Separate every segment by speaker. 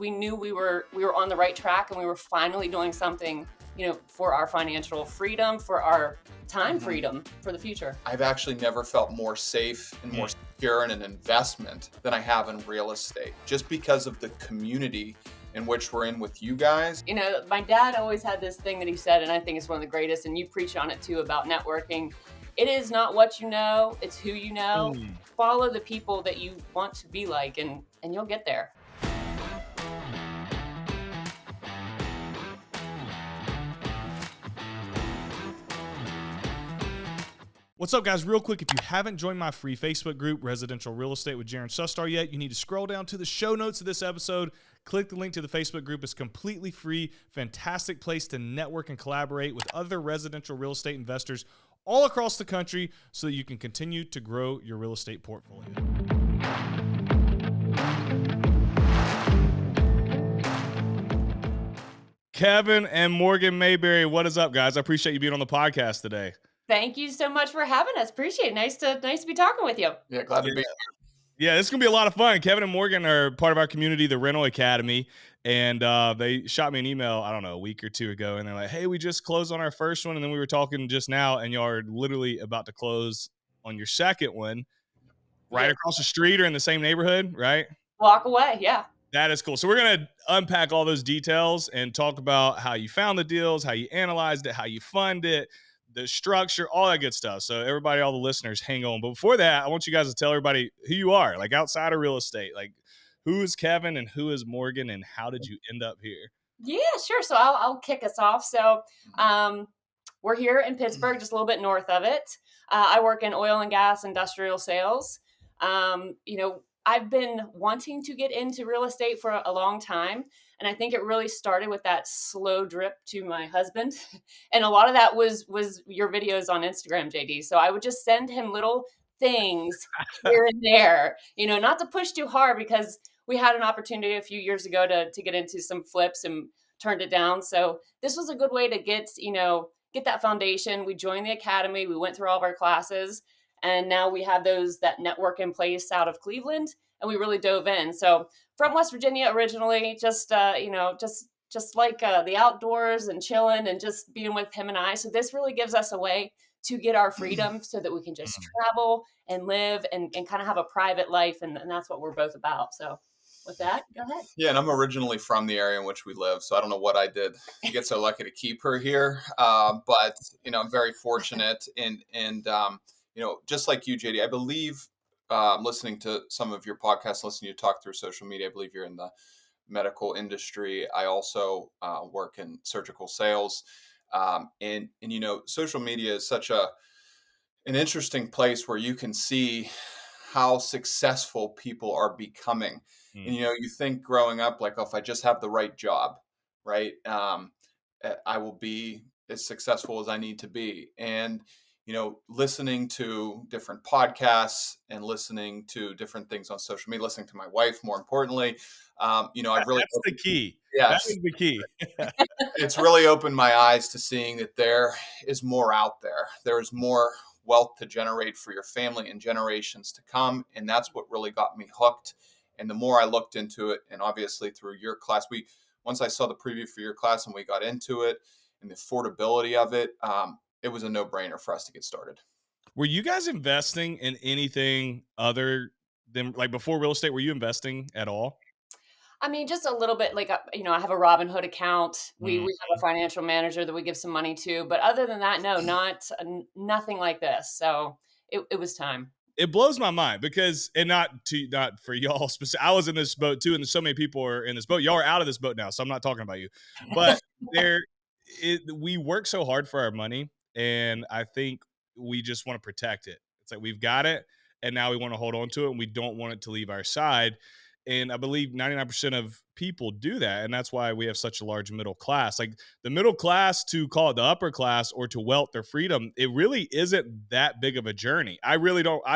Speaker 1: we knew we were on the right track, and we were finally doing something, for our financial freedom, for our time freedom for the future.
Speaker 2: I've actually never felt more safe and more secure in an investment than I have in real estate, just because of the community in which we're in with you guys.
Speaker 1: My dad always had this thing that he said, and I think it's one of the greatest, and you preach on it too, about networking. It is not what you know, it's who you know. Follow the people that you want to be like, and you'll get there.
Speaker 3: What's up, guys? Real quick, if you haven't joined my free Facebook group, Residential Real Estate with Jaron Sustar, yet, you need to scroll down to the show notes of this episode, click the link to the Facebook group. It's completely free, fantastic place to network and collaborate with other residential real estate investors all across the country so that you can continue to grow your real estate portfolio. Kevin and Morgan Mayberry, what is up, guys? I appreciate you being on the podcast today.
Speaker 1: Thank you so much for having us. Appreciate it. Nice to be talking with you.
Speaker 2: Yeah, glad to be here.
Speaker 3: Yeah, this is going to be a lot of fun. Kevin and Morgan are part of our community, the Rental Academy, and they shot me an email, I don't know, a week or two ago, and they're like, hey, we just closed on our first one, and then we were talking just now, and y'all are literally about to close on your second one right across the street or in the same neighborhood, right?
Speaker 1: Walk away, yeah.
Speaker 3: That is cool. So we're going to unpack all those details and talk about how you found the deals, how you analyzed it, how you fund it, the structure, all that good stuff. So everybody, all the listeners, hang on. But before that, I want you guys to tell everybody who you are, like outside of real estate. Like, who is Kevin and who is Morgan, and how did you end up here?
Speaker 1: Yeah, sure. So I'll kick us off. So we're here in Pittsburgh, just a little bit north of it. I work in oil and gas industrial sales. I've been wanting to get into real estate for a long time. And I think it really started with that slow drip to my husband. And a lot of that was your videos on Instagram, JD. So I would just send him little things here and there, not to push too hard, because we had an opportunity a few years ago to get into some flips and turned it down. So this was a good way to get that foundation. We joined the academy. We went through all of our classes. And now we have that network in place out of Cleveland, and we really dove in. So from West Virginia originally, just like the outdoors and chilling and just being with him and I. So this really gives us a way to get our freedom so that we can just travel and live and kind of have a private life. And that's what we're both about. So with that, go ahead.
Speaker 2: Yeah, and I'm originally from the area in which we live, so I don't know what I did to get so lucky to keep her here. But I'm very fortunate, and just like you, JD, I believe, listening to some of your podcasts, listening to you talk through social media, I believe you're in the medical industry. I also work in surgical sales. And social media is such an interesting place where you can see how successful people are becoming. And, you think growing up, like, oh, if I just have the right job, right, I will be as successful as I need to be. And listening to different podcasts and listening to different things on social media, listening to my wife, more importantly, I've really—
Speaker 3: That's the key.
Speaker 2: Yes.
Speaker 3: That is the key.
Speaker 2: It's really opened my eyes to seeing that there is more out there. There is more wealth to generate for your family and generations to come. And that's what really got me hooked. And the more I looked into it, and obviously through your class, once I saw the preview for your class and we got into it and the affordability of it, it was a no-brainer for us to get started.
Speaker 3: Were you guys investing in anything other than, like, before real estate? Were you investing at all?
Speaker 1: I mean, just a little bit. Like, I have a Robinhood account. We have a financial manager that we give some money to. But other than that, no, nothing like this. So it was time.
Speaker 3: It blows my mind because, and not for y'all specific, I was in this boat too, and so many people are in this boat. Y'all are out of this boat now, so I'm not talking about you. But we work so hard for our money. And I think we just want to protect it. It's like we've got it, and now we want to hold on to it, and we don't want it to leave our side. And I believe 99% of people do that, and that's why we have such a large middle class. Like, the middle class, to call it the upper class or to wealth or freedom, it really isn't that big of a journey. I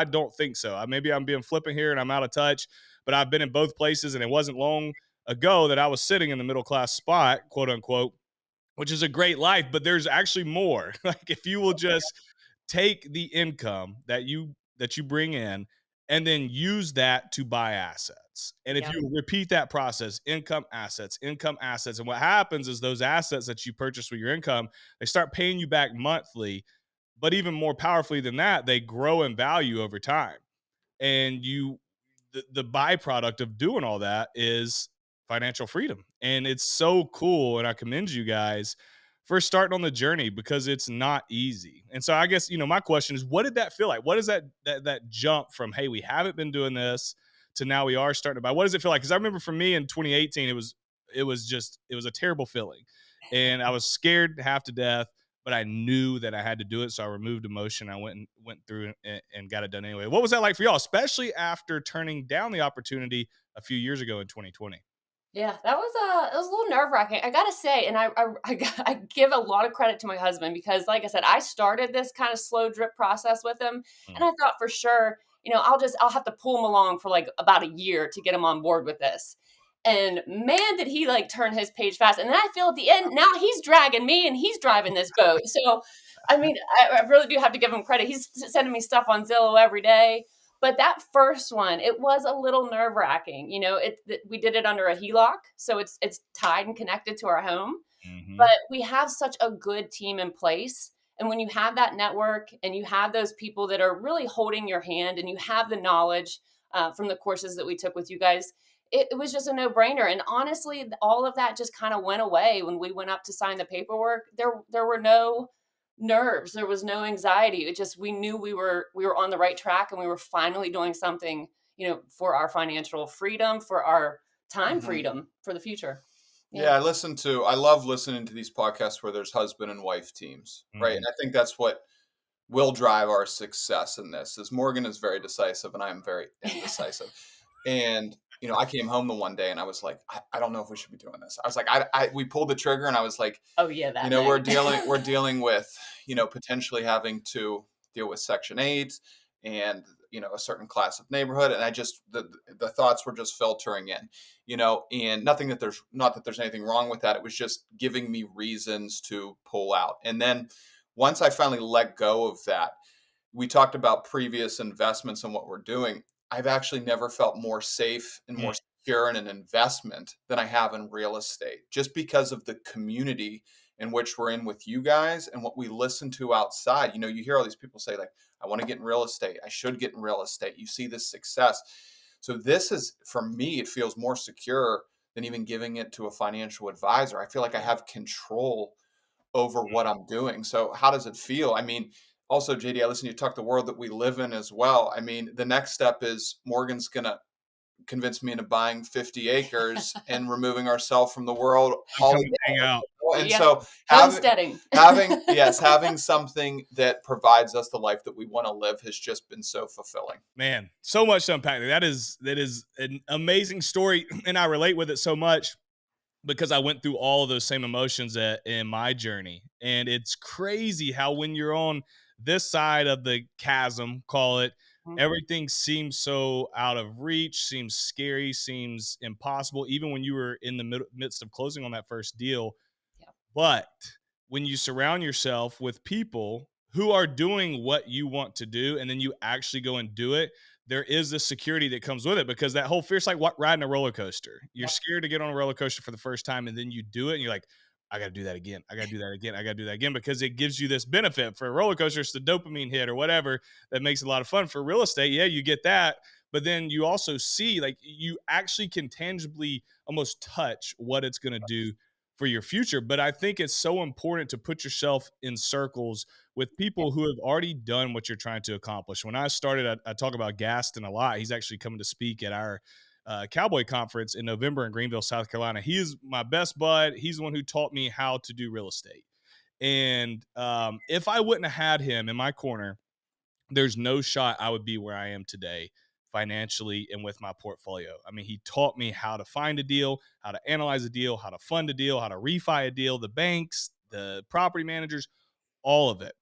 Speaker 3: don't think so. Maybe I'm being flippant here and I'm out of touch, but I've been in both places, and it wasn't long ago that I was sitting in the middle class spot, quote unquote, which is a great life, but there's actually more. Like, if you will just take the income that you bring in and then use that to buy assets. And if
Speaker 1: Yep.
Speaker 3: you repeat that process, income, assets, and what happens is those assets that you purchase with your income, they start paying you back monthly, but even more powerfully than that, they grow in value over time. And the byproduct of doing all that is financial freedom. And it's so cool. And I commend you guys for starting on the journey, because it's not easy. And so I guess, my question is, what did that feel like? What is that jump from, hey, we haven't been doing this, to now we are starting to buy? What does it feel like? Because I remember for me in 2018, it was a terrible feeling. And I was scared half to death, but I knew that I had to do it. So I removed emotion. I went through and got it done anyway. What was that like for y'all, especially after turning down the opportunity a few years ago in 2020?
Speaker 1: Yeah, that was it was a little nerve wracking. I gotta say, and I give a lot of credit to my husband, because, like I said, I started this kind of slow drip process with him, and
Speaker 3: Mm.
Speaker 1: I thought for sure, I'll have to pull him along for like about a year to get him on board with this. And man, did he like turn his page fast. And then I feel at the end, now he's dragging me and he's driving this boat. So, I mean, I really do have to give him credit. He's sending me stuff on Zillow every day. But that first one, it was a little nerve wracking. We did it under a HELOC, so it's tied and connected to our home.
Speaker 3: Hmm.
Speaker 1: But we have such a good team in place. And when you have that network and you have those people that are really holding your hand, and you have the knowledge from the courses that we took with you guys, it was just a no brainer. And honestly, all of that just kind of went away when we went up to sign the paperwork. There were no nerves, there was no anxiety. It just, we knew we were on the right track, and we were finally doing something, for our financial freedom, for our time
Speaker 2: Hmm.
Speaker 1: freedom for the future.
Speaker 2: Yeah,
Speaker 1: Yeah.
Speaker 2: I love listening to these podcasts where there's husband and wife teams, right? And
Speaker 3: Hmm.
Speaker 2: I think that's what will drive our success in this. Is Morgan is very decisive and I am very indecisive. And I came home the one day and I was like, I don't know if we should be doing this. I was like, we pulled the trigger and I was like,
Speaker 1: Oh yeah, that
Speaker 2: we're
Speaker 1: night.
Speaker 2: dealing with, potentially having to deal with Section 8 and, a certain class of neighborhood. And the thoughts were just filtering in, and not that there's anything wrong with that. It was just giving me reasons to pull out. And then once I finally let go of that, we talked about previous investments and what we're doing. I've actually never felt more safe and more secure in an investment than I have in real estate, just because of the community in which we're in with you guys and what we listen to outside. You hear all these people say, like, I want to get in real estate. I should get in real estate. You see this success. So this is, for me, it feels more secure than even giving it to a financial advisor. I feel like I have control over what I'm doing. So how does it feel? I mean, also, JD, I listen to you talk the world that we live in as well. I mean, the next step is Morgan's going to convince me into buying 50 acres and removing ourselves from the world
Speaker 3: I'm coming
Speaker 2: altogether.
Speaker 3: to hang out.
Speaker 2: And
Speaker 1: Yeah.
Speaker 2: so
Speaker 1: Homesteading.
Speaker 2: having something that provides us the life that we want to live has just been so fulfilling.
Speaker 3: Man, so much to unpack there. That is an amazing story, and I relate with it so much because I went through all of those same emotions in my journey. And it's crazy how when you're on this side of the chasm, call it,
Speaker 1: Mhm.
Speaker 3: everything seems so out of reach, seems scary, seems impossible, even when you were in the midst of closing on that first deal.
Speaker 1: Yeah.
Speaker 3: But when you surround yourself with people who are doing what you want to do, and then you actually go and do it, there is the security that comes with it, because that whole fear is like riding a roller coaster. You're
Speaker 1: Yep.
Speaker 3: scared to get on a roller coaster for the first time, and then you do it, and you're like, I got to do that again. I got to do that again. I got to do that again, because it gives you this benefit. For a roller coaster, it's the dopamine hit or whatever that makes it a lot of fun. For real estate, yeah, you get that, but then you also see, like, you actually can tangibly almost touch what it's going to do for your future. But I think it's so important to put yourself in circles with
Speaker 1: Yep.
Speaker 3: people who have already done what you're trying to accomplish. When I started, I talk about Gaston a lot. He's actually coming to speak at our Cowboy conference in November in Greenville, South Carolina. He is my best bud. He's the one who taught me how to do real estate. And if I wouldn't have had him in my corner, there's no shot I would be where I am today financially and with my portfolio. I mean, he taught me how to find a deal, how to analyze a deal, how to fund a deal, how to refi a deal, the banks, the property managers, all of it.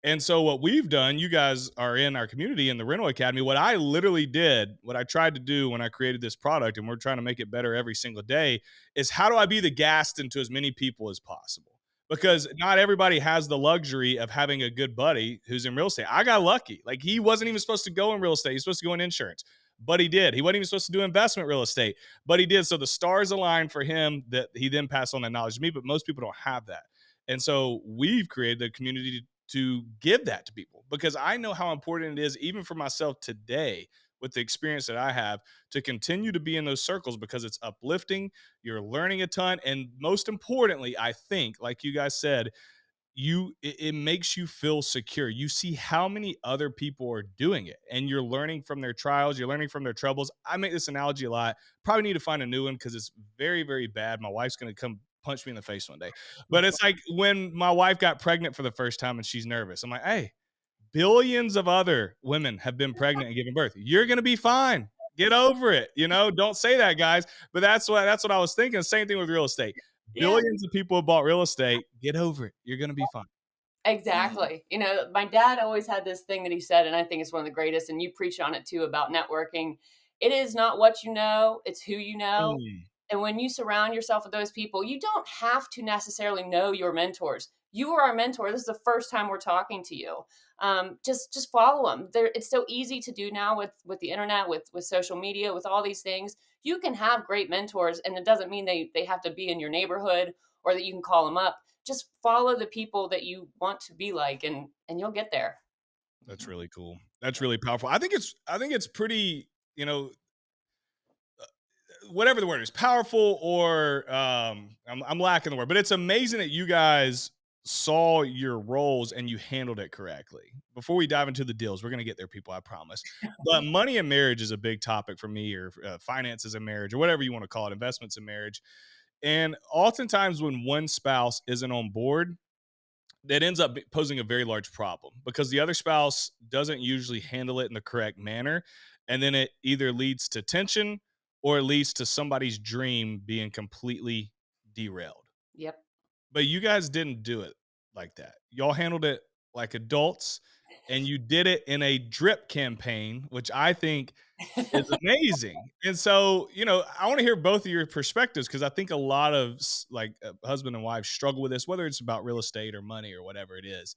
Speaker 3: And so what we've done, you guys are in our community in the Rental Academy. What I literally did, what I tried to do when I created this product, and we're trying to make it better every single day, is how do I be the Gaston to as many people as possible? because not everybody has the luxury of having a good buddy who's in real estate. I got lucky. Like, he wasn't even supposed to go in real estate. He's supposed to go in insurance, but he did. He wasn't even supposed to do investment real estate, but he did. So the stars aligned for him that he then passed on that knowledge to me, but most people don't have that. And so we've created a community to give that to people, because I know how important it is, even for myself today, with the experience that I have, to continue to be in those circles, because it's uplifting. You're learning a ton. And most importantly, I think, like you guys said, it makes you feel secure. You see how many other people are doing it, and you're learning from their trials, you're learning from their troubles. I make this analogy a lot. Probably need to find a new one because it's very, very bad. My wife's going to come punch me in the face one day. But it's like when my wife got pregnant for the first time and she's nervous. I'm like, hey, billions of other women have been pregnant and giving birth. You're going to be fine. Get over it. Don't say that, guys. But that's what I was thinking. Same thing with real estate.
Speaker 1: Yeah.
Speaker 3: Billions of people have bought real estate. Get over it. You're going to be fine.
Speaker 1: Exactly. My dad always had this thing that he said, and I think it's one of the greatest, and you preach on it too, about networking. It is not what you know, it's who you know. And when you surround yourself with those people, you don't have to necessarily know your mentors. You are our mentor. This is the first time we're talking to you. Just follow them. It's so easy to do now with the internet, with social media, with all these things. You can have great mentors, and it doesn't mean they have to be in your neighborhood or that you can call them up. Just follow the people that you want to be like, and you'll get there.
Speaker 3: That's really cool. That's really powerful. I think it's pretty, whatever the word is, powerful, or I'm lacking the word, but it's amazing that you guys saw your roles and you handled it correctly. Before we dive into the deals, we're going to get there, people, I promise. But money in marriage is a big topic for me, or finances in marriage, or whatever you want to call it, investments in marriage. And oftentimes when one spouse isn't on board, that ends up posing a very large problem, because the other spouse doesn't usually handle it in the correct manner. And then it either leads to tension, or it leads to somebody's dream being completely derailed.
Speaker 1: Yep.
Speaker 3: But you guys didn't do it like that. Y'all handled it like adults, and you did it in a drip campaign, which I think is amazing. And so, I want to hear both of your perspectives, because I think a lot of husband and wife struggle with this, whether it's about real estate or money or whatever it is.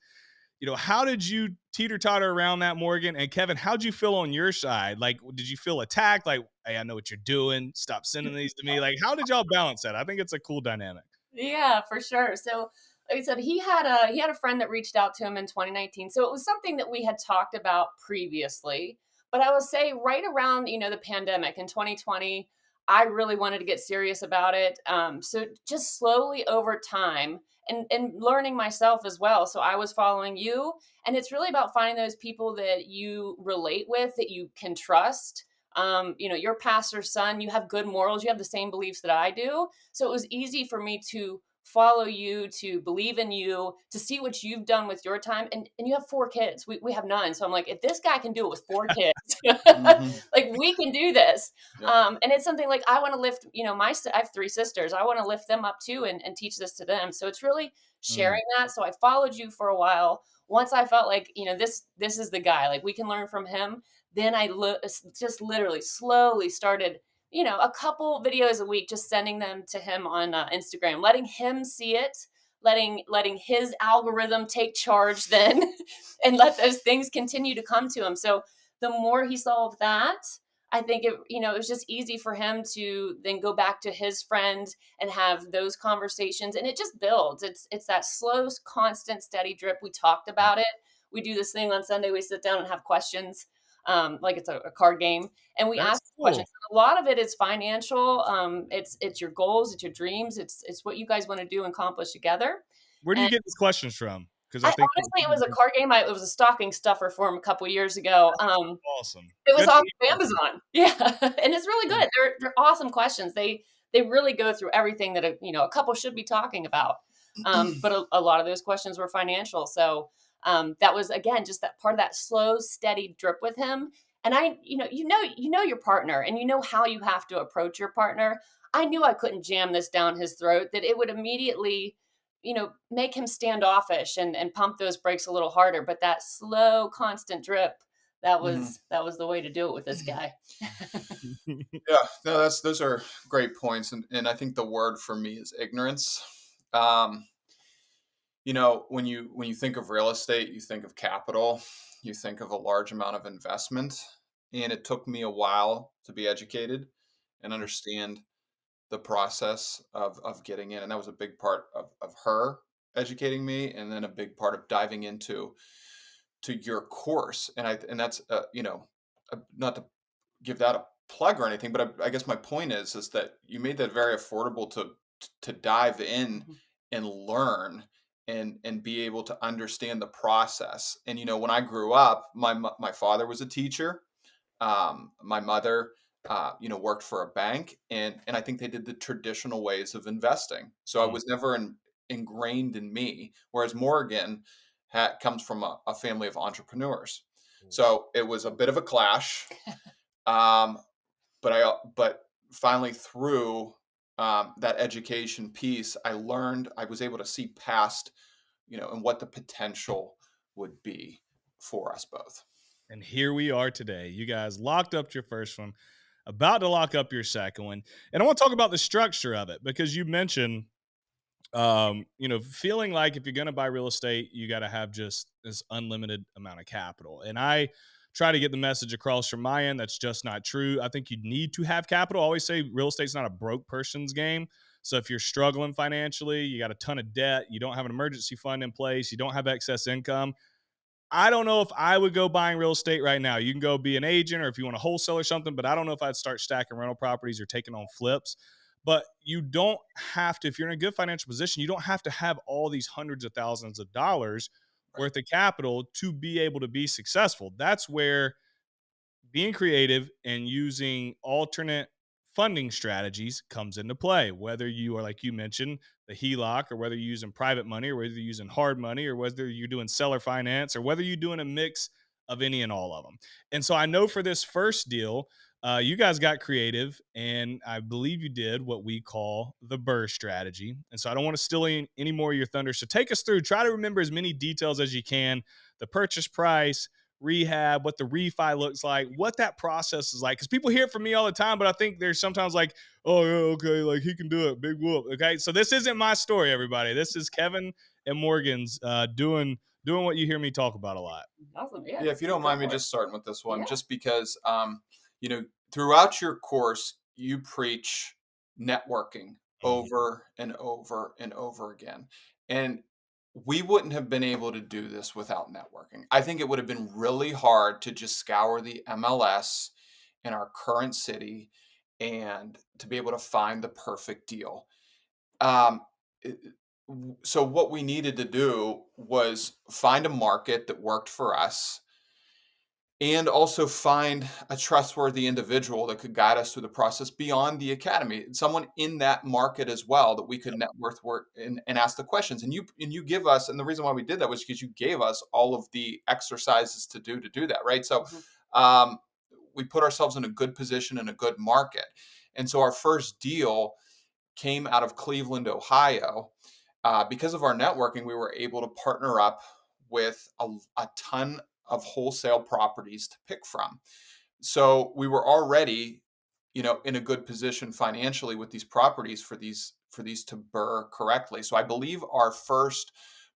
Speaker 3: How did you teeter-totter around that, Morgan? And Kevin, how'd you feel on your side? Like, did you feel attacked? Like, hey, I know what you're doing. Stop sending these to me. Like, how did y'all balance that? I think it's a cool dynamic.
Speaker 1: Yeah, for sure. So, like I said, he had a friend that reached out to him in 2019. So it was something that we had talked about previously. But I will say, right around the pandemic in 2020, I really wanted to get serious about it. So just slowly over time, and learning myself as well. So I was following you, and it's really about finding those people that you relate with, that you can trust. Your pastor's son, you have good morals, you have the same beliefs that I do. So it was easy for me to follow you, to believe in you, to see what you've done with your time. And you have 4 kids. We have none. So I'm like, if this guy can do it with 4 kids, like, we can do this.
Speaker 2: Yeah.
Speaker 1: And it's something like, I want to lift, I have 3 sisters. I want to lift them up too, and teach this to them. So it's really sharing that. So I followed you for a while. Once I felt like, this is the guy, like, we can learn from him. Then I just literally slowly started, a couple videos a week, just sending them to him on Instagram, letting him see it, letting his algorithm take charge then, and let those things continue to come to him. So the more he saw of that, I think it was just easy for him to then go back to his friend and have those conversations, and it just builds. It's that slow, constant, steady drip. We talked about it. We do this thing on Sunday. We sit down and have questions. Like it's a card game, and we ask questions. A lot of it is financial. It's your goals, it's your dreams, it's what you guys want to do and accomplish together.
Speaker 3: Where do you get these questions from?
Speaker 1: Because I think honestly, it was a card game. It was a stocking stuffer for him a couple of years ago.
Speaker 3: Awesome.
Speaker 1: It was off of Amazon. Yeah, and it's really good. They're awesome questions. They really go through everything that a couple should be talking about. But a lot of those questions were financial. So that was, again, just that part of that slow, steady drip with him. And you know your partner, and you know how you have to approach your partner. I knew I couldn't jam this down his throat, that it would immediately, make him standoffish and pump those brakes a little harder. But that slow, constant drip, that was the way to do it with this guy.
Speaker 2: Yeah, no, those are great points. And I think the word for me is ignorance. when you think of real estate, you think of capital, you think of a large amount of investment, and it took me a while to be educated and understand the process of getting in, and that was a big part of her educating me, and then a big part of diving into to your course, and that's not to give that a plug or anything, but I guess my point is that you made that very affordable to dive in
Speaker 1: Mhm.
Speaker 2: and learn and be able to understand the process. And when I grew up, my father was a teacher. My mother, worked for a bank, and I think they did the traditional ways of investing. So I
Speaker 3: Mm.
Speaker 2: was never ingrained in me. Whereas Morgan comes from a family of entrepreneurs, so it was a bit of a clash. Um, but finally through that education piece, I was able to see past, and what the potential would be for us both.
Speaker 3: And here we are today. You guys locked up your first one, about to lock up your second one. And I want to talk about the structure of it because you mentioned, feeling like if you're going to buy real estate, you got to have just this unlimited amount of capital. And I try to get the message across from my end. That's just not true. I think you need to have capital. I always say real estate's not a broke person's game. So if you're struggling financially, you got a ton of debt, you don't have an emergency fund in place, you don't have excess income, I don't know if I would go buying real estate right now. You can go be an agent or if you want to wholesale or something, but I don't know if I'd start stacking rental properties or taking on flips. But you don't have to, if you're in a good financial position, you don't have to have all these hundreds of thousands of dollars
Speaker 2: Right.
Speaker 3: worth of capital to be able to be successful. That's where being creative and using alternate funding strategies comes into play. Whether you are, like you mentioned, the HELOC, or whether you're using private money, or whether you're using hard money, or whether you're doing seller finance, or whether you're doing a mix of any and all of them. And so I know for this first deal, you guys got creative, and I believe you did what we call the BRRRR strategy. And so I don't want to steal any more of your thunder. So take us through, try to remember as many details as you can, the purchase price, rehab, what the refi looks like, what that process is like. Because people hear it from me all the time, but I think there's sometimes like, oh, yeah, okay, like he can do it, big whoop. Okay, so this isn't my story, everybody. This is Kevin and Morgan's doing what you hear me talk about a lot.
Speaker 1: Awesome. Yeah.
Speaker 2: Yeah, if you don't
Speaker 1: Go
Speaker 2: mind me
Speaker 1: for it.
Speaker 2: just starting with this one,
Speaker 1: Yeah.
Speaker 2: just because throughout your course you preach networking
Speaker 3: Mhm.
Speaker 2: over and over and over again. And we wouldn't have been able to do this without networking. I think it would have been really hard to just scour the MLS in our current city and to be able to find the perfect deal. Um, it- so what we needed to do was find a market that worked for us and also find a trustworthy individual that could guide us through the process beyond the academy, someone in that market as well that we could network work and ask the questions. And you give us, and the reason why we did that was because you gave us all of the exercises to do that, right? So
Speaker 1: Mhm.
Speaker 2: um, we put ourselves in a good position in a good market. And so our first deal came out of Cleveland, Ohio. Because of our networking, we were able to partner up with a ton of wholesale properties to pick from. So we were already, in a good position financially with these properties for these to BRRRR correctly. So I believe our first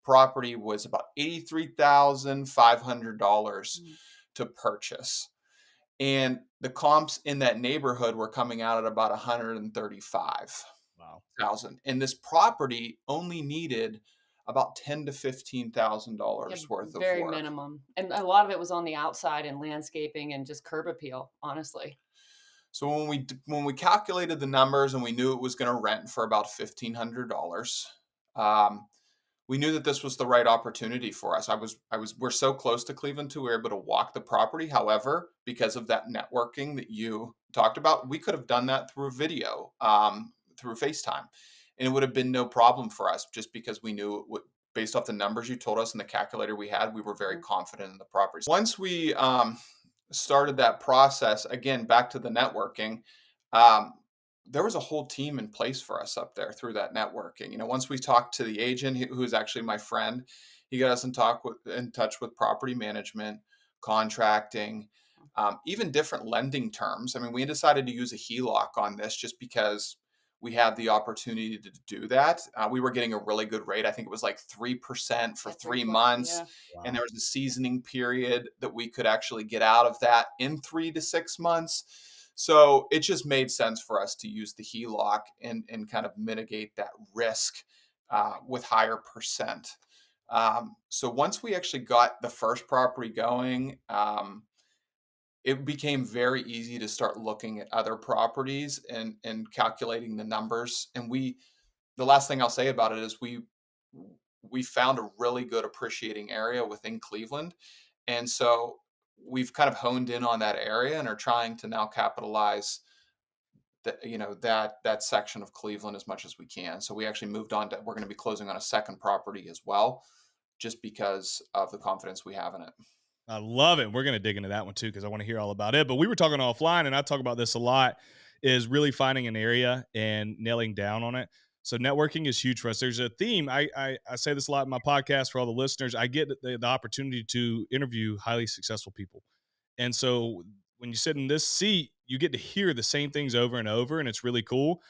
Speaker 2: property was about $83,500
Speaker 1: Mhm.
Speaker 2: to purchase. And the comps in that neighborhood were coming out at about 135,000.
Speaker 3: Wow.
Speaker 2: And this property only needed about ten to fifteen thousand
Speaker 1: Yeah,
Speaker 2: dollars worth of
Speaker 1: very
Speaker 2: work.
Speaker 1: minimum. And a lot of it was on the outside and landscaping and just curb appeal, honestly.
Speaker 2: So when we calculated the numbers and we knew it was going to rent for about $1,500, um, we knew that this was the right opportunity for us. We're so close to Cleveland too. We were able to walk the property. However, because of that networking that you talked about, we could have done that through video, through FaceTime, and it would have been no problem for us just because we knew it would, based off the numbers you told us and the calculator we had, we were very
Speaker 1: Mhm.
Speaker 2: confident in the property. Once we started that process, again, back to the networking, um, there was a whole team in place for us up there through that networking. Once we talked to the agent, who is actually my friend, he got us in touch with property management, contracting, even different lending terms. I mean, we decided to use a HELOC on this just because we had the opportunity to do that. We were getting a really good rate. I think it was like 3% for 3 months.
Speaker 1: Yeah.
Speaker 3: Wow.
Speaker 2: And there was a seasoning period that we could actually get out of that in 3 to 6 months. So it just made sense for us to use the HELOC and kind of mitigate that risk with higher percent. So once we actually got the first property going, it became very easy to start looking at other properties and calculating the numbers. And the last thing I'll say about it is we found a really good appreciating area within Cleveland. And so we've kind of honed in on that area and are trying to now capitalize that section of Cleveland as much as we can. So we actually moved on to, we're going to be closing on a second property as well, just because of the confidence we have in it.
Speaker 3: I love it. We're going to dig into that one too, because I want to hear all about it. But we were talking offline, and I talk about this a lot, is really finding an area and nailing down on it. So networking is huge for us. There's a theme. I say this a lot in my podcast for all the listeners. I get the opportunity to interview highly successful people. And so when you sit in this seat, you get to hear the same things over and over, and it's really cool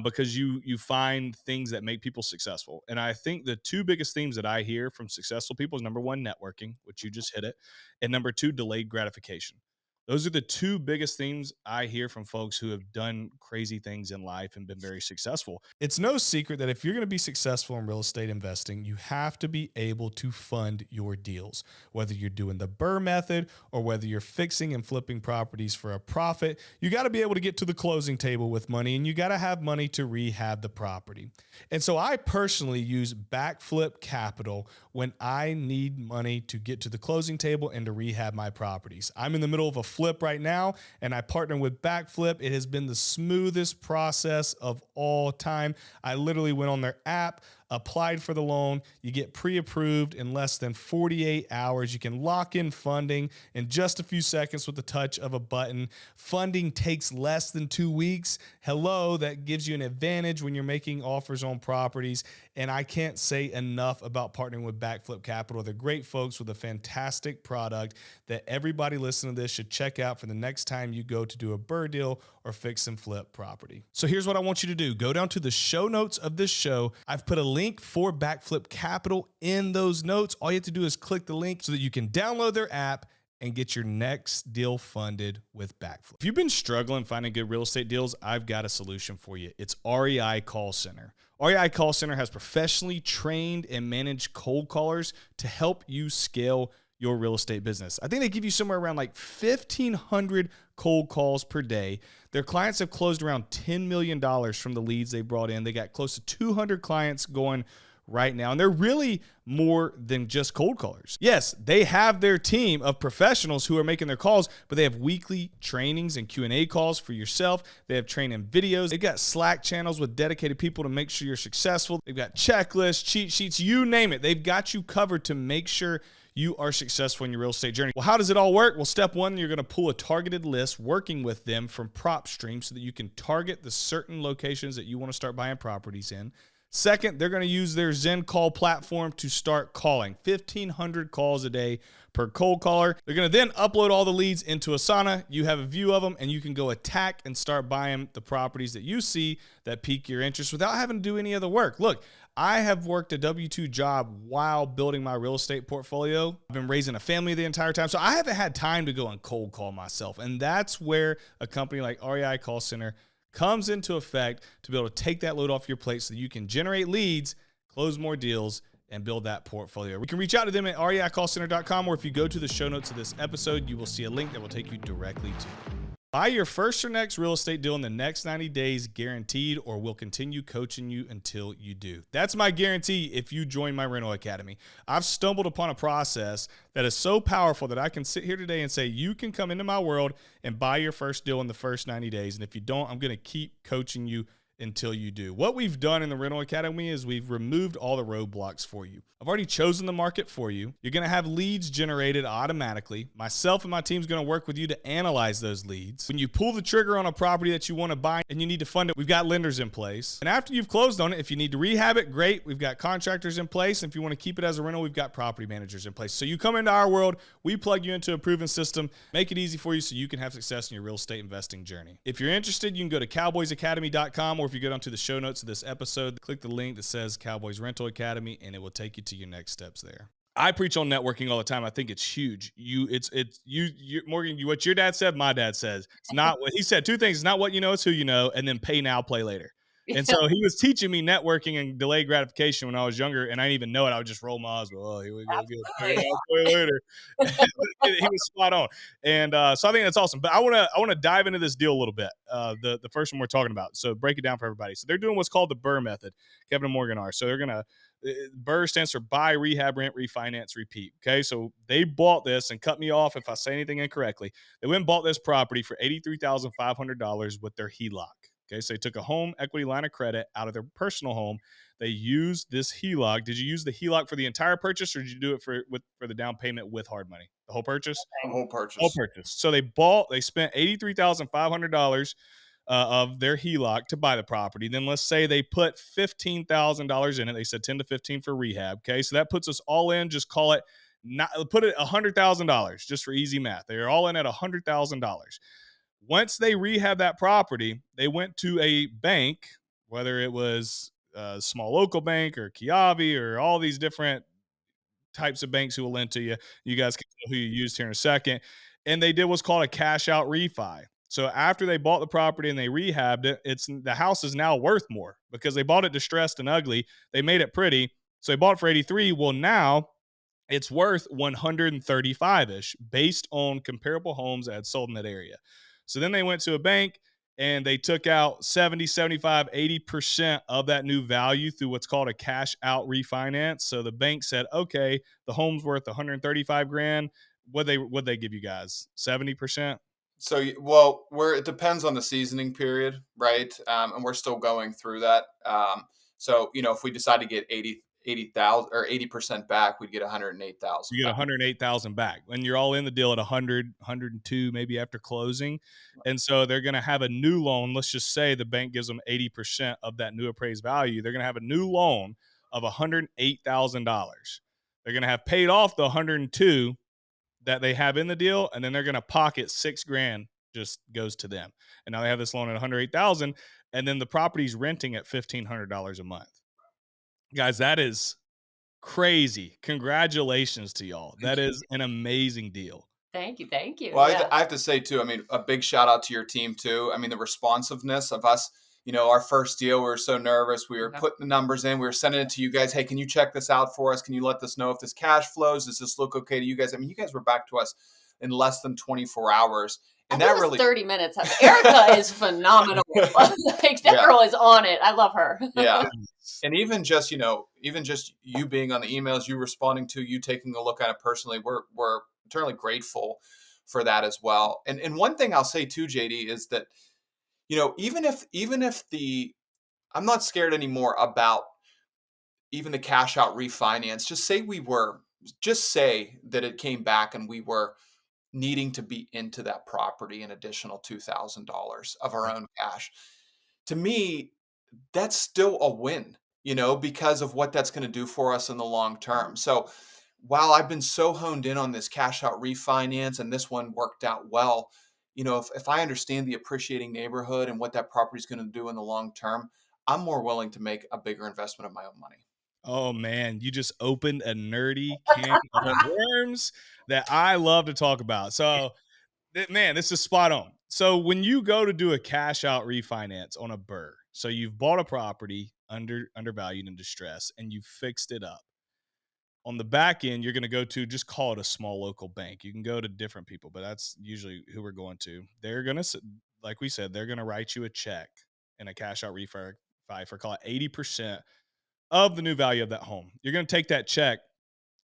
Speaker 3: because you find things that make people successful. And I think the two biggest themes that I hear from successful people is, number one, networking, which you just hit it, and number two, delayed gratification. Those are the two biggest themes I hear from folks who have done crazy things in life and been very successful. It's no secret that if you're going to be successful in real estate investing, you have to be able to fund your deals, whether you're doing the BRRRR method or whether you're fixing and flipping properties for a profit. You got to be able to get to the closing table with money, and you got to have money to rehab the property. And so I personally use Backflip Capital when I need money to get to the closing table and to rehab my properties. I'm in the middle of a flip right now, and I partner with Backflip. It has been the smoothest process of all time. I literally went on their app, applied for the loan. You get pre-approved in less than 48 hours. You can lock in funding in just a few seconds with the touch of a button. Funding takes less than 2 weeks. Hello, that gives you an advantage when you're making offers on properties. And I can't say enough about partnering with Backflip Capital. They're great folks with a fantastic product that everybody listening to this should check out for the next time you go to do a BRRRR deal or fix and flip property. So here's what I want you to do. Go down to the show notes of this show. I've put a link for Backflip Capital in those notes. All you have to do is click the link so that you can download their app and get your next deal funded with Backflip. If you've been struggling finding good real estate deals, I've got a solution for you. It's REI Call Center. REI Call Center has professionally trained and managed cold callers to help you scale your real estate business. I think they give you somewhere around like 1,500 cold calls per day. Their clients have closed around $10 million from the leads they brought in. They got close to 200 clients going right now, and they're really more than just cold callers. Yes, they have their team of professionals who are making their calls, but they have weekly trainings and Q&A calls for yourself. They have training videos. They've got Slack channels with dedicated people to make sure you're successful. They've got checklists, cheat sheets, you name it. They've got you covered to make sure you are successful in your real estate journey. Well, how does it all work? Well, step one, you're going to pull a targeted list working with them from PropStream so that you can target the certain locations that you want to start buying properties in. Second, they're going to use their Zen call platform to start calling 1,500 calls a day per cold caller. They're going to then upload all the leads into Asana. You have a view of them, and you can go attack and start buying the properties that you see that pique your interest without having to do any other work. Look, I have worked a W-2 job while building my real estate portfolio. I've been raising a family the entire time, so I haven't had time to go and cold call myself. And that's where a company like REI Call Center comes into effect to be able to take that load off your plate so that you can generate leads, close more deals, and build that portfolio. You can reach out to them at reicallcenter.com, or if you go to the show notes of this episode, you will see a link that will take you directly to it. Buy your first or next real estate deal in the next 90 days guaranteed, or we'll continue coaching you until you do. That's my guarantee if you join my rental academy. I've stumbled upon a process that is so powerful that I can sit here today and say, you can come into my world and buy your first deal in the first 90 days. And if you don't, I'm going to keep coaching you until you do. What we've done in the rental academy is we've removed all the roadblocks for you. I've already chosen the market for you. You're going to have leads generated automatically. Myself and my team's going to work with you to analyze those leads. When you pull the trigger on a property that you want to buy and you need to fund it, we've got lenders in place. And after you've closed on it, if you need to rehab it, great. We've got contractors in place. And if you want to keep it as a rental, we've got property managers in place. So you come into our world, we plug you into a proven system, make it easy for you so you can have success in your real estate investing journey. If you're interested, you can go to cowboysacademy.com, or if you go down to the show notes of this episode, click the link that says Cowboys Rental Academy, and it will take you to your next steps there. I preach on networking all the time. I think it's huge. Morgan, what your dad said, my dad says. It's not what he said. Two things. It's not what you know, it's who you know, and then pay now, play later. And so he was teaching me networking and delayed gratification when I was younger, and I didn't even know it. I would just roll my eyes. Oh, here we go. Pay now, play later. He was spot on. And so I think that's awesome. But I want to dive into this deal a little bit. The first one we're talking about. So break it down for everybody. So they're doing what's called the BRRRR method. Kevin and Morgan are. So they're going to BRRRR stands for buy, rehab, rent, refinance, repeat. Okay, so they bought this, and cut me off if I say anything incorrectly. They went and bought this property for $83,500 with their HELOC. Okay, so they took a home equity line of credit out of their personal home. They used this HELOC. Did you use the HELOC for the entire purchase, or did you do it for the down payment with hard money? The whole purchase?
Speaker 2: The whole purchase.
Speaker 3: Whole purchase. So they spent $83,500 of their HELOC to buy the property. Then let's say they put $15,000 in it. They said 10 to 15 for rehab. Okay, so that puts us all in. Just call it, put it $100,000 just for easy math. They're all in at $100,000. Once they rehab that property, they went to a bank, whether it was a small local bank or Kiavi or all these different types of banks who will lend to you. You guys can know who you used here in a second. And they did what's called a cash out refi. So after they bought the property and they rehabbed it, the house is now worth more because they bought it distressed and ugly. They made it pretty. So they bought it for 83. Well, now it's worth 135-ish based on comparable homes that had sold in that area. So then they went to a bank and they took out 70, 75, 80% of that new value through what's called a cash out refinance. So the bank said, okay, the home's worth 135 grand. What'd they give you guys? 70%?
Speaker 2: So, it depends on the seasoning period, right? And we're still going through that. So, if we decide to get 80,000 or 80% back, we'd get 108,000.
Speaker 3: You get 108,000 back, and you're all in the deal at 100, 102, maybe after closing. And so they're going to have a new loan. Let's just say the bank gives them 80% of that new appraised value. They're going to have a new loan of $108,000. They're going to have paid off the 102 that they have in the deal, and then they're going to pocket $6,000 just goes to them. And now they have this loan at 108,000, and then the property's renting at $1,500 a month. Guys, that is crazy. Congratulations to y'all. That is an amazing deal.
Speaker 1: Thank you.
Speaker 2: Well, yeah. I have to say too, a big shout out to your team too. The responsiveness of us, our first deal, we were so nervous. We were putting the numbers in. We were sending it to you guys. Hey, can you check this out for us? Can you let us know if this cash flows? Does this look okay to you guys? You guys were back to us in less than 24 hours. And that really
Speaker 1: 30 minutes. Erica is phenomenal. That girl is on it. I love her.
Speaker 2: Yeah. And even just you being on the emails, you responding to, you taking a look at it personally, we're eternally grateful for that as well. And one thing I'll say too, JD, is that, even if I'm not scared anymore about even the cash out refinance. Just say that it came back and we were needing to be into that property an additional $2,000 of our own cash. To me, that's still a win, because of what that's going to do for us in the long term. So while I've been so honed in on this cash out refinance and this one worked out well, if I understand the appreciating neighborhood and what that property is going to do in the long term, I'm more willing to make a bigger investment of my own money.
Speaker 3: Oh man, you just opened a nerdy can of worms that I love to talk about. So, man, this is spot on. So when you go to do a cash out refinance on a BRRRR, so you've bought a property undervalued and distressed, and you fixed it up. On the back end, you're going to go to, just call it a small local bank. You can go to different people, but that's usually who we're going to. They're going to, like we said, they're going to write you a check and a cash out refi for, call it 80% of the new value of that home. You're going to take that check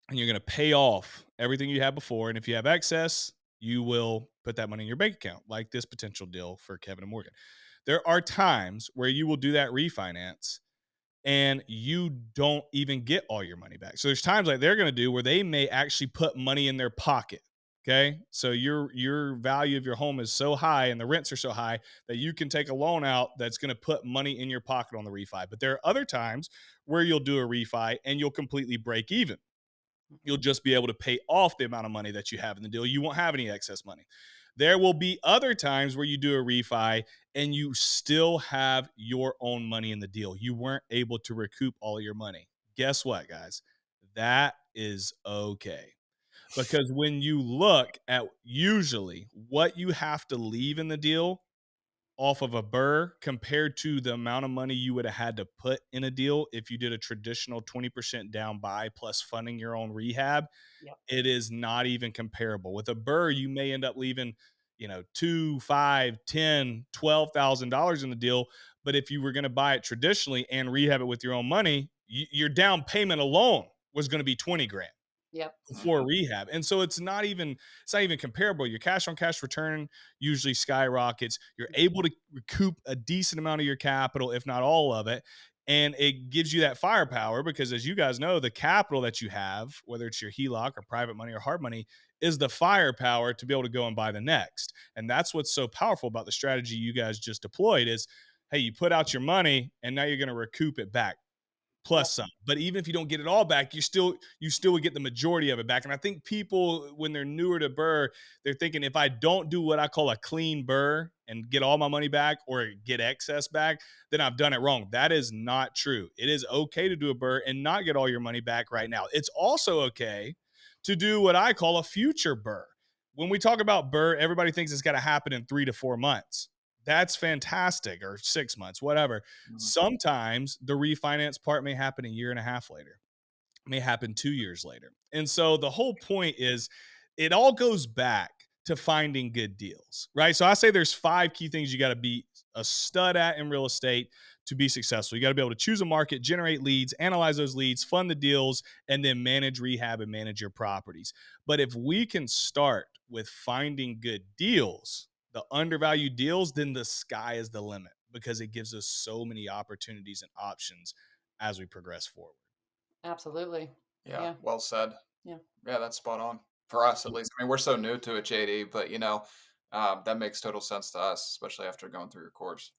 Speaker 3: and you're going to pay off everything you had before. And if you have excess, you will put that money in your bank account, like this potential deal for Kevin and Morgan. There are times where you will do that refinance and you don't even get all your money back. So there's times like they're going to do where they may actually put money in their pocket. Okay. So your value of your home is so high and the rents are so high that you can take a loan out that's going to put money in your pocket on the refi. But there are other times where you'll do a refi and you'll completely break even. You'll just be able to pay off the amount of money that you have in the deal. You won't have any excess money. There will be other times where you do a refi and you still have your own money in the deal. You weren't able to recoup all your money. Guess what, guys? That is okay. Because when you look at usually what you have to leave in the deal off of a BRRRR compared to the amount of money you would have had to put in a deal if you did a traditional 20% down buy plus funding your own rehab,
Speaker 1: Yep.
Speaker 3: it is not even comparable. With a BRRRR, you may end up leaving, two, five, 10, $12,000 in the deal. But if you were going to buy it traditionally and rehab it with your own money, your down payment alone was going to be 20 grand
Speaker 1: Yep.
Speaker 3: for rehab. And so it's not even comparable. Your cash on cash return usually skyrockets. You're able to recoup a decent amount of your capital, if not all of it. And it gives you that firepower because, as you guys know, the capital that you have, whether it's your HELOC or private money or hard money, is the firepower to be able to go and buy the next. And that's what's so powerful about the strategy you guys just deployed is, hey, you put out your money and now you're going to recoup it back plus some. But even if you don't get it all back, you still would get the majority of it back. And I think people, when they're newer to BRRRR, they're thinking, if I don't do what I call a clean BRRRR and get all my money back or get excess back, then I've done it wrong. That is not true. It is okay to do a BRRRR and not get all your money back right now. It's also okay to do what I call a future BRRRR. When we talk about BRRRR, everybody thinks it's got to happen in 3 to 4 months. That's fantastic, or 6 months, whatever.
Speaker 2: Mm-hmm.
Speaker 3: Sometimes the refinance part may happen a year and a half later, may happen 2 years later. And so the whole point is it all goes back to finding good deals, right? So I say there's 5 key things you got to be a stud at in real estate to be successful. You got to be able to choose a market, generate leads, analyze those leads, fund the deals, and then manage rehab and manage your properties. But if we can start with finding good deals, the undervalued deals, then the sky is the limit because it gives us so many opportunities and options as we progress forward.
Speaker 1: Absolutely.
Speaker 2: Yeah. Well said.
Speaker 1: Yeah.
Speaker 2: Yeah, that's spot on for us at least. I mean, we're so new to it, JD, but that makes total sense to us, especially after going through your course.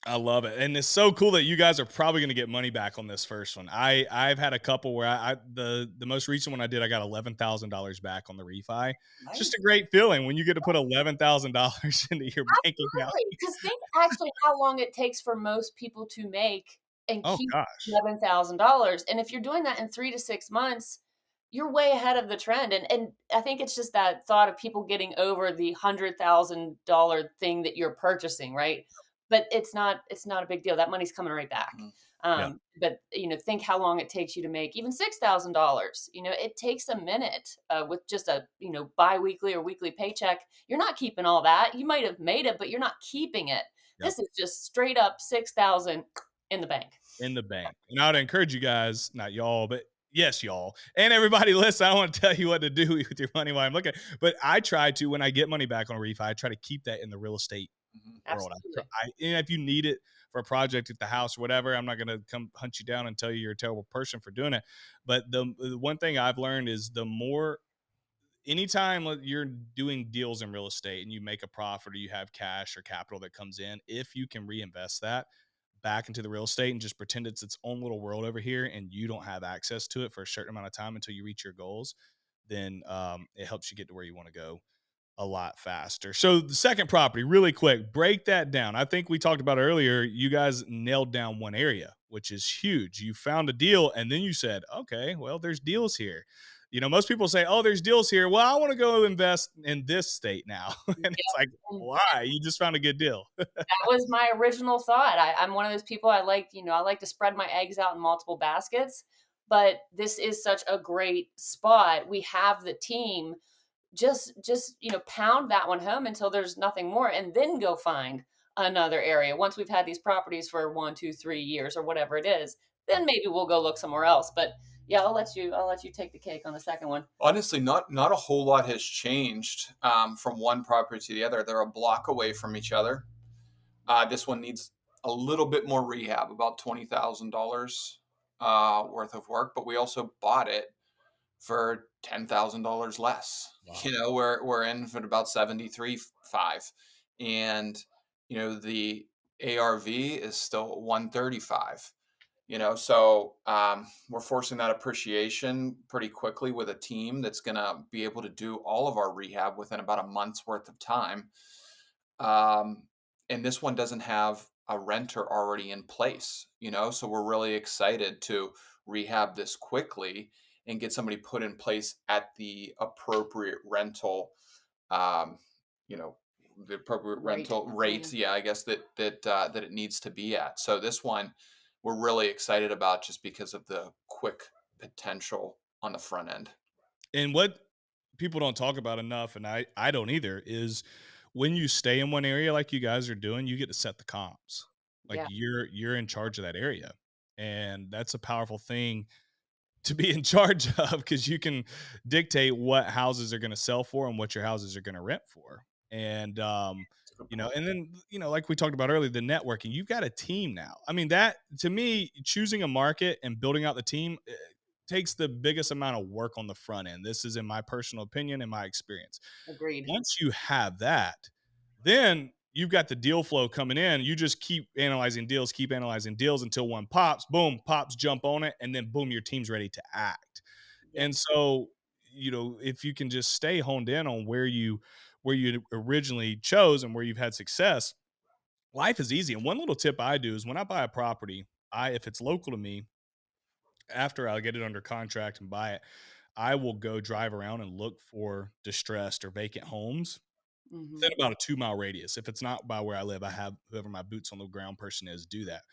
Speaker 3: I love it. And it's so cool that you guys are probably going to get money back on this first one. I've had a couple where the most recent one I did, I got $11,000 back on the refi.
Speaker 1: Nice.
Speaker 3: It's just a great feeling when you get to put $11,000 into your bank account.
Speaker 1: Because think actually how long it takes for most people to make and keep $11,000. And if you're doing that in 3 to 6 months, you're way ahead of the trend. And I think it's just that thought of people getting over the $100,000 thing that you're purchasing, right? But it's not a big deal. That money's coming right back. But think how long it takes you to make even $6,000. It takes a minute with just a biweekly or weekly paycheck. You're not keeping all that. You might have made it, but you're not keeping it. This is just straight up 6,000 in the bank.
Speaker 3: In the bank. And I would encourage you guys, not y'all, but yes, y'all, and everybody listen, I don't want to tell you what to do with your money while I'm looking, but I try to, when I get money back on a refi, I try to keep that in the real estate world. And if you need it for a project at the house or whatever, I'm not going to come hunt you down and tell you you're a terrible person for doing it. But the one thing I've learned is anytime you're doing deals in real estate and you make a profit or you have cash or capital that comes in, if you can reinvest that back into the real estate and just pretend it's its own little world over here and you don't have access to it for a certain amount of time until you reach your goals, then it helps you get to where you want to go a lot faster. So the second property, really quick, break that down. I think we talked about earlier, you guys nailed down one area, which is huge. You found a deal and then you said, okay, well, there's deals here. Most people say, oh, there's deals here. Well, I want to go invest in this state now. And it's like, why? You just found a good deal.
Speaker 1: That was my original thought. I'm one of those people, I like to spread my eggs out in multiple baskets, but this is such a great spot. We have the team. Just pound that one home until there's nothing more, and then go find another area. Once we've had these properties for 1, 2, 3 years or whatever it is, then maybe we'll go look somewhere else. But yeah, I'll let you take the cake on the second one.
Speaker 2: Honestly, not a whole lot has changed from one property to the other. They're a block away from each other. This one needs a little bit more rehab, about $20,000 worth of work, but we also bought it for $10,000 less. Wow. We're in for about 73.5, and the ARV is still 135. So we're forcing that appreciation pretty quickly with a team that's going to be able to do all of our rehab within about a month's worth of time. Um, and this one doesn't have a renter already in place, so we're really excited to rehab this quickly and get somebody put in place at the appropriate rental, um, you know, the appropriate
Speaker 1: Right.
Speaker 2: rental rate. Yeah, I guess that it needs to be at. So this one we're really excited about just because of the quick potential on the front end.
Speaker 3: And what people don't talk about enough, and I don't either, is when you stay in one area like you guys are doing, you get to set the comps. Like
Speaker 1: Yeah.
Speaker 3: you're in charge of that area. And that's a powerful thing to be in charge of, because you can dictate what houses are going to sell for and what your houses are going to rent for. And
Speaker 2: That's a good point.
Speaker 3: and then like we talked about earlier, the networking. You've got a team now. I mean, that to me, choosing a market and building out the team takes the biggest amount of work on the front end. This is in my personal opinion and my experience.
Speaker 1: Agreed.
Speaker 3: Once you have that, then you've got the deal flow coming in. You just keep analyzing deals until one pops, boom, pops, jump on it, and then boom, your team's ready to act.
Speaker 1: Yeah.
Speaker 3: And so, if you can just stay honed in on where you originally chose and where you've had success, life is easy. And one little tip I do is when I buy a property, if it's local to me, after I get it under contract and buy it, I will go drive around and look for distressed or vacant homes
Speaker 1: Hmm.
Speaker 3: within about a 2-mile radius. If it's not by where I live, I have whoever my boots on the ground person is do that.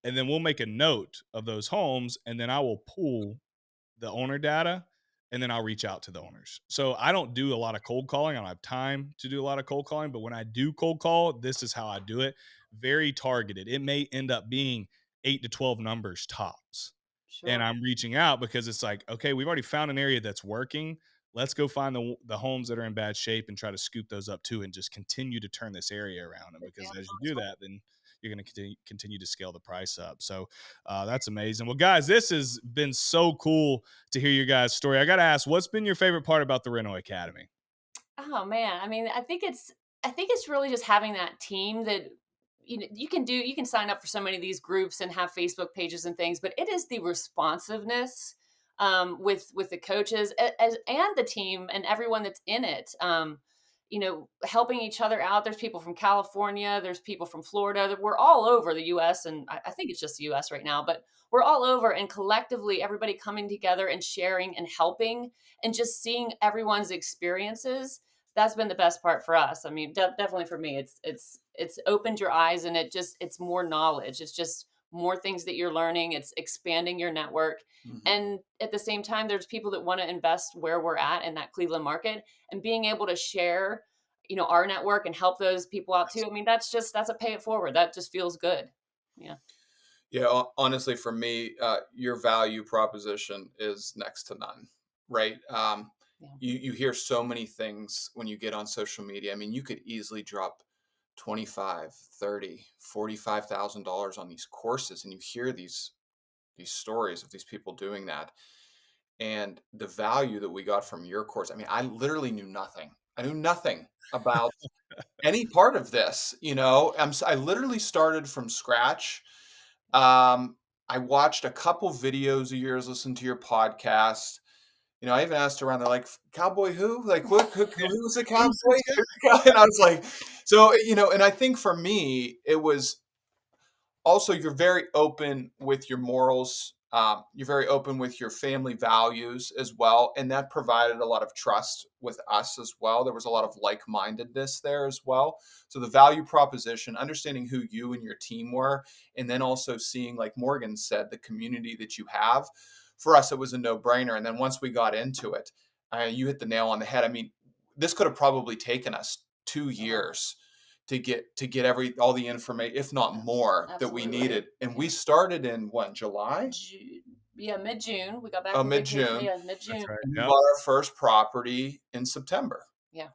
Speaker 3: And then we'll make a note of those homes, and then I will pull the owner data, and then I'll reach out to the owners. So I don't do a lot of cold calling. I don't have time to do a lot of cold calling, but when I do cold call, this is how I do it. Very targeted. It may end up being 8 to 12 numbers tops. And
Speaker 1: Sure.
Speaker 3: I'm reaching out because it's like, okay, we've already found an area that's working. Let's go find the homes that are in bad shape and try to scoop those up too, and just continue to turn this area around. And because as you do that, then you're going to continue to scale the price up. So that's amazing. Well, guys, this has been so cool to hear your guys' story. I got to ask, what's been your favorite part about the Reno Academy?
Speaker 1: Oh man, I mean, I think it's really just having that team that you can sign up for so many of these groups and have Facebook pages and things, but it is the responsiveness with the coaches and the team and everyone that's in it. Helping each other out. There's people from California, there's people from Florida. We're all over the U.S. and I think it's just the U.S. right now, but we're all over and collectively everybody coming together and sharing and helping and just seeing everyone's experiences. That's been the best part for us. I mean, definitely for me, it's opened your eyes and it's more knowledge. It's just more things that you're learning. It's expanding your network.
Speaker 2: Mhm.
Speaker 1: And at the same time, there's people that want to invest where we're at in that Cleveland market and being able to share, our network and help those people out too. I mean, that's a pay it forward. That just feels good. Yeah.
Speaker 2: Yeah, honestly, for me, your value proposition is next to none, right?
Speaker 1: Yeah.
Speaker 2: You hear so many things when you get on social media. I mean, you could easily drop 25, 30, $45,000 on these courses, and you hear these stories of these people doing that. And the value that we got from your course, I mean, I literally knew nothing. I knew nothing about any part of this. I literally started from scratch. I watched a couple videos of yours, listened to your podcast. I even asked around, they're like, cowboy who? Like, who was the cowboy?
Speaker 3: Who's this guy?
Speaker 2: And I was like, so, and I think for me, it was also, you're very open with your morals. You're very open with your family values as well. And that provided a lot of trust with us as well. There was a lot of like mindedness there as well. So, the value proposition, understanding who you and your team were, and then also seeing, like Morgan said, the community that you have. For us, it was a no brainer. And then once we got into it, you hit the nail on the head. I mean, this could have probably taken us 2 years to get all the information, if not more, that we
Speaker 1: Absolutely.
Speaker 2: needed. And we started in what, July?
Speaker 1: Yeah, mid June. We got back
Speaker 2: Oh,
Speaker 1: from vacation.
Speaker 2: mid-June.
Speaker 1: Yeah, mid
Speaker 3: That's
Speaker 1: June.
Speaker 3: right.
Speaker 2: And we
Speaker 3: Yep.
Speaker 2: bought our first property in September.
Speaker 1: Yeah.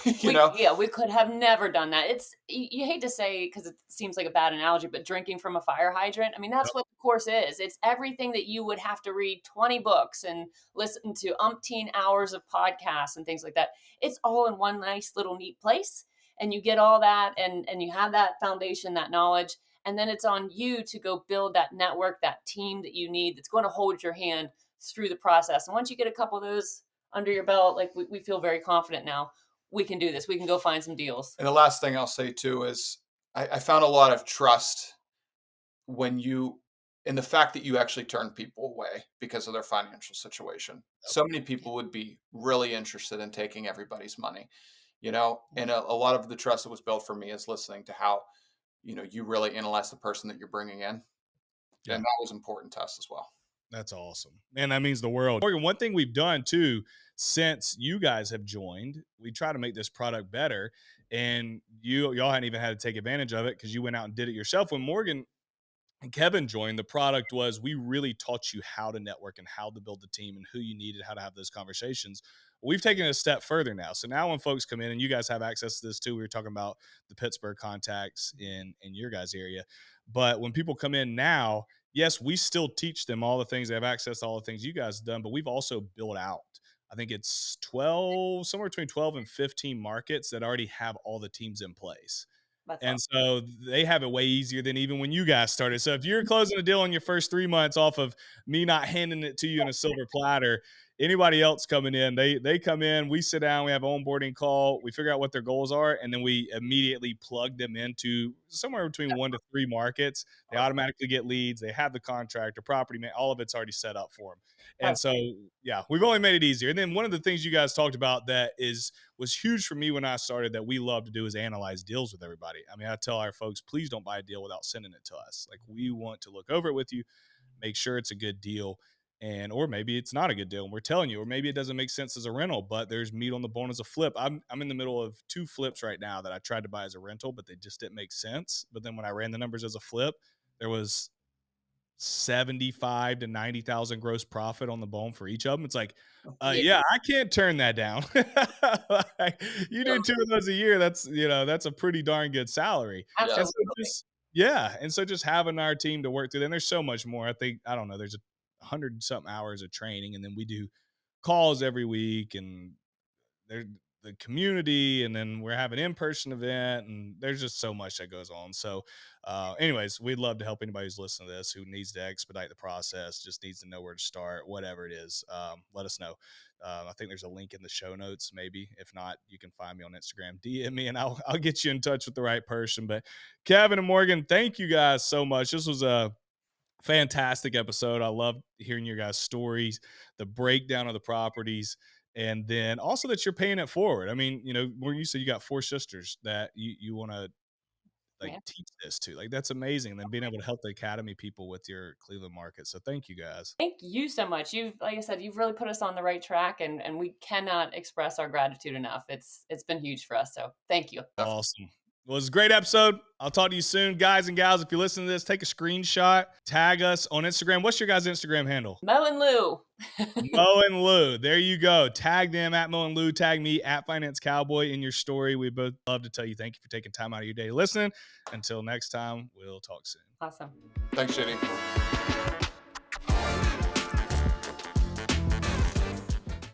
Speaker 2: you know,
Speaker 1: We could have never done that. It's you hate to say because it seems like a bad analogy, but drinking from a fire hydrant. I mean, that's
Speaker 3: Yep.
Speaker 1: what the course is. It's everything that you would have to read 20 books and listen to umpteen hours of podcasts and things like that. It's all in one nice little neat place, and you get all that, and you have that foundation, that knowledge, And then it's on you to go build that network, that team that you need that's going to hold your hand through the process. And once you get a couple of those under your belt, like we feel very confident now, we can do this. We can go find some deals.
Speaker 2: And the last thing I'll say too is I found a lot of trust when you, in the fact that you actually turn people away because of their financial situation. So many people would be really interested in taking everybody's money, and a lot of the trust that was built for me is listening to how, you really analyze the person that you're bringing in.
Speaker 3: Yeah.
Speaker 2: And that was important to us as well.
Speaker 3: That's awesome. Man, that means the world. Morgan, one thing we've done too, since you guys have joined, we try to make this product better. And y'all hadn't even had to take advantage of it because you went out and did it yourself. When Morgan and Kevin joined, the product was we really taught you how to network and how to build the team and who you needed, how to have those conversations. We've taken it a step further now. So now when folks come in, and you guys have access to this too, we were talking about the Pittsburgh contacts in your guys' area. But when people come in now, yes, we still teach them all the things. They have access to all the things you guys have done, but we've also built out, I think it's 12, somewhere between 12 and 15 markets that already have all the teams in place.
Speaker 1: That's
Speaker 3: And
Speaker 1: awesome.
Speaker 3: so they have it way easier than even when you guys started. So if you're closing a deal in your first 3 months off of me not handing it to you in a silver platter, anybody else coming in, they come in, we sit down, we have an onboarding call, we figure out what their goals are, and then we immediately plug them into somewhere between 1 to 3 markets. They automatically get leads. They have the contract, the property, all of it's already set up for them. And so, yeah, we've only made it easier. And then one of the things you guys talked about that was huge for me when I started that we love to do is analyze deals with everybody. I mean, I tell our folks, please don't buy a deal without sending it to us. Like, we want to look over it with you, make sure it's a good deal, or maybe it's not a good deal and we're telling you, or maybe it doesn't make sense as a rental, but there's meat on the bone as a flip. I'm in the middle of 2 flips right now that I tried to buy as a rental, but they just didn't make sense. But then when I ran the numbers as a flip, there was 75 to 90,000 gross profit on the bone for each of them. It's like, yeah, I can't turn that down. Like, you do 2 of those a year. That's a pretty darn good salary.
Speaker 1: Absolutely.
Speaker 3: And so just having our team to work through, and there's so much more. I don't know, there's 100 something hours of training, and then we do calls every week, and there's the community, and then we're having an in-person event, and there's just so much that goes on. So anyways, we'd love to help anybody who's listening to this who needs to expedite the process, just needs to know where to start, whatever it is. Let us know. I think there's a link in the show notes, maybe. If not, you can find me on Instagram, DM me, and I'll get you in touch with the right person. But Kevin and Morgan, thank you guys so much. This was a fantastic episode. I love hearing your guys' stories, the breakdown of the properties, and then also that you're paying it forward. I mean, where you said you got 4 sisters that you want to teach this to. Like, that's amazing. And then being able to help the Academy people with your Cleveland market. So thank you guys.
Speaker 1: Thank you so much. Like I said, you've really put us on the right track, and we cannot express our gratitude enough. It's been huge for us. So thank you.
Speaker 3: Awesome. Well, it was a great episode. I'll talk to you soon. Guys and gals, if you listen to this, take a screenshot, tag us on Instagram. What's your guys' Instagram handle?
Speaker 1: Mo and Lou.
Speaker 3: Mo and Lou. There you go. Tag them at Mo and Lou. Tag me at Finance Cowboy in your story. We both love to tell you thank you for taking time out of your day listening. Until next time, we'll talk soon.
Speaker 1: Awesome.
Speaker 2: Thanks, JD.